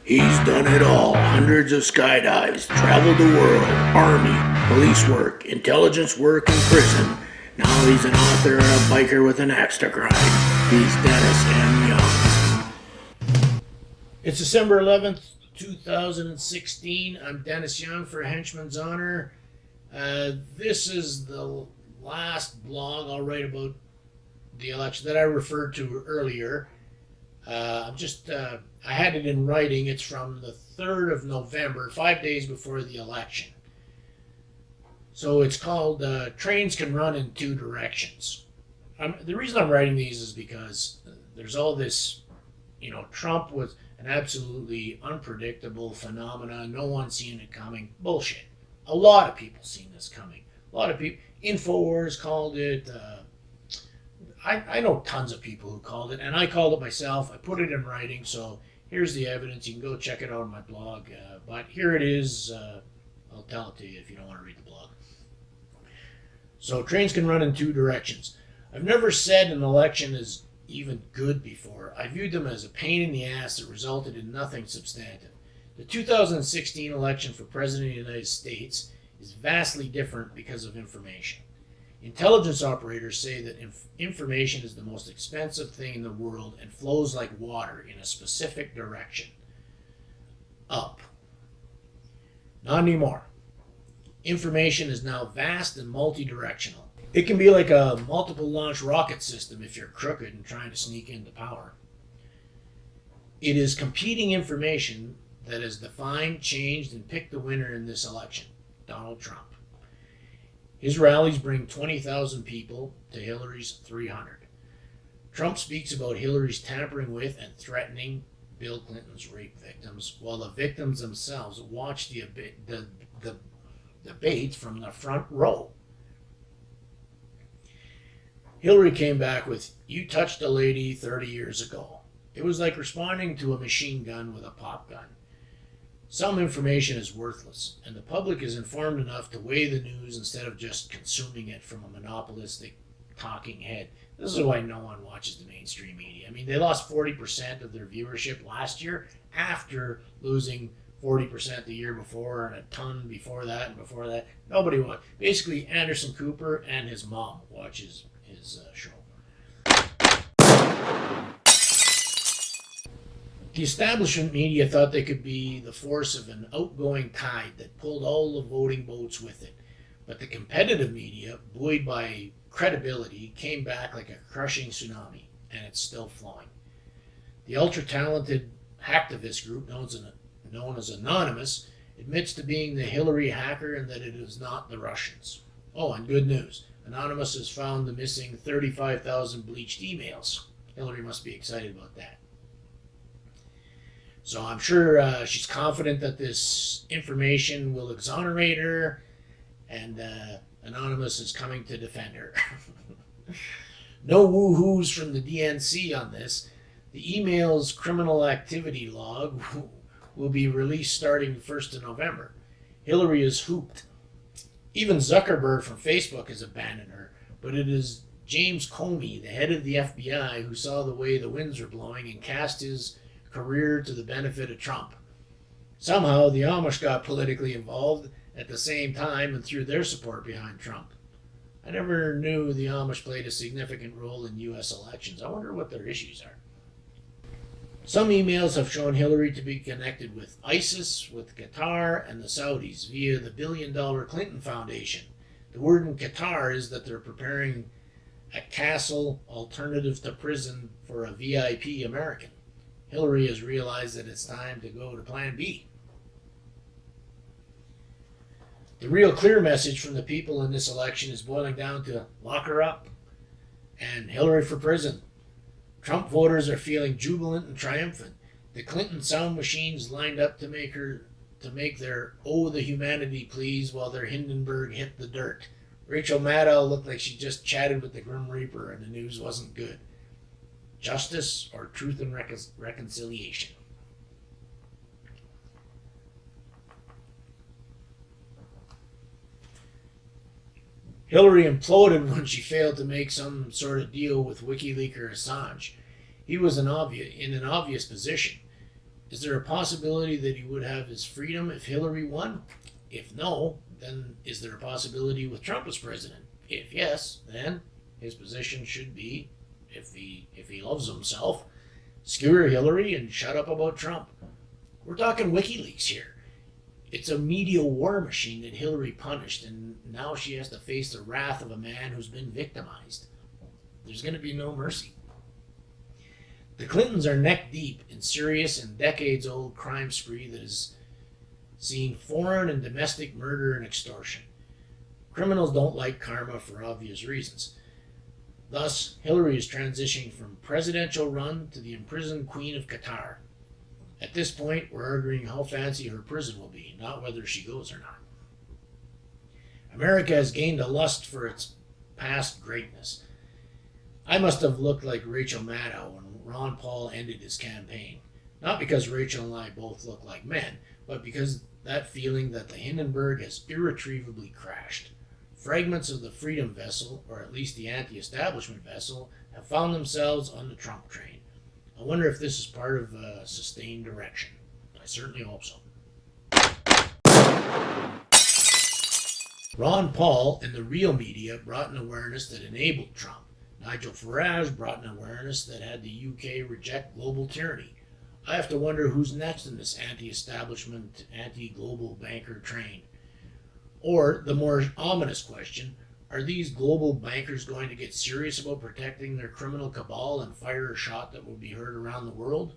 He's done it all. Hundreds of skydives, traveled the world, army, police work, intelligence work, and prison. Now he's an author and a biker with an axe to grind. He's Dennis M. Young. It's December 11th, 2016. I'm Dennis Young for Henchman's Honor. This is the last blog I'll write about the election that I referred to earlier. I had it in writing. It's from the 3rd of November, 5 days before the election. So it's called Trains Can Run in Two Directions. The reason I'm writing these is because there's all this, Trump was an absolutely unpredictable phenomenon. No one seen it coming. Bullshit. A lot of people seen this coming. A lot of people. InfoWars called it. I know tons of people who called it, and I called it myself. I put it in writing, so here's the evidence. You can go check it out on my blog. But here it is. I'll tell it to you if you don't want to read the blog. So trains can run in two directions. I've never said an election is even good before. I viewed them as a pain in the ass that resulted in nothing substantive. The 2016 election for President of the United States is vastly different because of information. Intelligence operators say that information is the most expensive thing in the world and flows like water in a specific direction. Up. Not anymore. Information is now vast and multi-directional. It can be like a multiple launch rocket system if you're crooked and trying to sneak into power. It is competing information that has defined, changed, and picked the winner in this election, Donald Trump. His rallies bring 20,000 people to Hillary's 300. Trump speaks about Hillary's tampering with and threatening Bill Clinton's rape victims, while the victims themselves watch the debate from the front row. Hillary came back with, "You touched a lady 30 years ago." It was like responding to a machine gun with a pop gun. Some information is worthless, and the public is informed enough to weigh the news instead of just consuming it from a monopolistic talking head. This is why no one watches the mainstream media. I mean, they lost 40% of their viewership last year after losing 40% the year before and a ton before that and before that. Nobody watched. Basically, Anderson Cooper and his mom watches his show. The establishment media thought they could be the force of an outgoing tide that pulled all the voting boats with it. But the competitive media, buoyed by credibility, came back like a crushing tsunami, and it's still flowing. The ultra-talented hacktivist group known as Anonymous admits to being the Hillary hacker and that it is not the Russians. Oh, and good news. Anonymous has found the missing 35,000 bleached emails. Hillary must be excited about that. So I'm sure she's confident that this information will exonerate her, and Anonymous is coming to defend her. No woo-hoos from the DNC on this. The email's criminal activity log will be released starting 1st of November. Hillary is hooped. Even Zuckerberg from Facebook has abandoned her, but it is James Comey, the head of the FBI, who saw the way the winds were blowing and cast his career to the benefit of Trump. Somehow the Amish got politically involved at the same time and threw their support behind Trump. I never knew the Amish played a significant role in U.S. elections. I wonder what their issues are. Some emails have shown Hillary to be connected with ISIS, with Qatar, and the Saudis via the billion-dollar Clinton Foundation. The word in Qatar is that they're preparing a castle alternative to prison for a VIP American. Hillary has realized that it's time to go to Plan B. The real clear message from the people in this election is boiling down to lock her up and Hillary for prison. Trump voters are feeling jubilant and triumphant. The Clinton sound machines lined up to make their "Oh, the humanity, please," while their Hindenburg hit the dirt. Rachel Maddow looked like she just chatted with the Grim Reaper and the news wasn't good. Justice or truth and reconciliation? Hillary imploded when she failed to make some sort of deal with WikiLeaker Assange. He was in an obvious position. Is there a possibility that he would have his freedom if Hillary won? If no, then is there a possibility with Trump as president? If yes, then his position should be, if he loves himself, skewer Hillary and shut up about Trump. We're talking WikiLeaks here. It's a media war machine that Hillary punished, and now she has to face the wrath of a man who's been victimized. There's going to be no mercy. The Clintons are neck deep in serious and decades-old crime spree that has seen foreign and domestic murder and extortion. Criminals don't like karma for obvious reasons. Thus, Hillary is transitioning from presidential run to the imprisoned Queen of Qatar. At this point, we're arguing how fancy her prison will be, not whether she goes or not. America has gained a lust for its past greatness. I must have looked like Rachel Maddow when Ron Paul ended his campaign. Not because Rachel and I both look like men, but because that feeling that the Hindenburg has irretrievably crashed. Fragments of the freedom vessel, or at least the anti-establishment vessel, have found themselves on the Trump train. I wonder if this is part of a sustained direction. I certainly hope so. Ron Paul and the real media brought an awareness that enabled Trump. Nigel Farage brought an awareness that had the UK reject global tyranny. I have to wonder who's next in this anti-establishment, anti-global banker train. Or, the more ominous question, are these global bankers going to get serious about protecting their criminal cabal and fire a shot that will be heard around the world?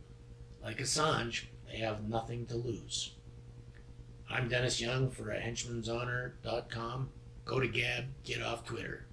Like Assange, they have nothing to lose. I'm Dennis Young for henchmanshonor.com. Go to Gab, get off Twitter.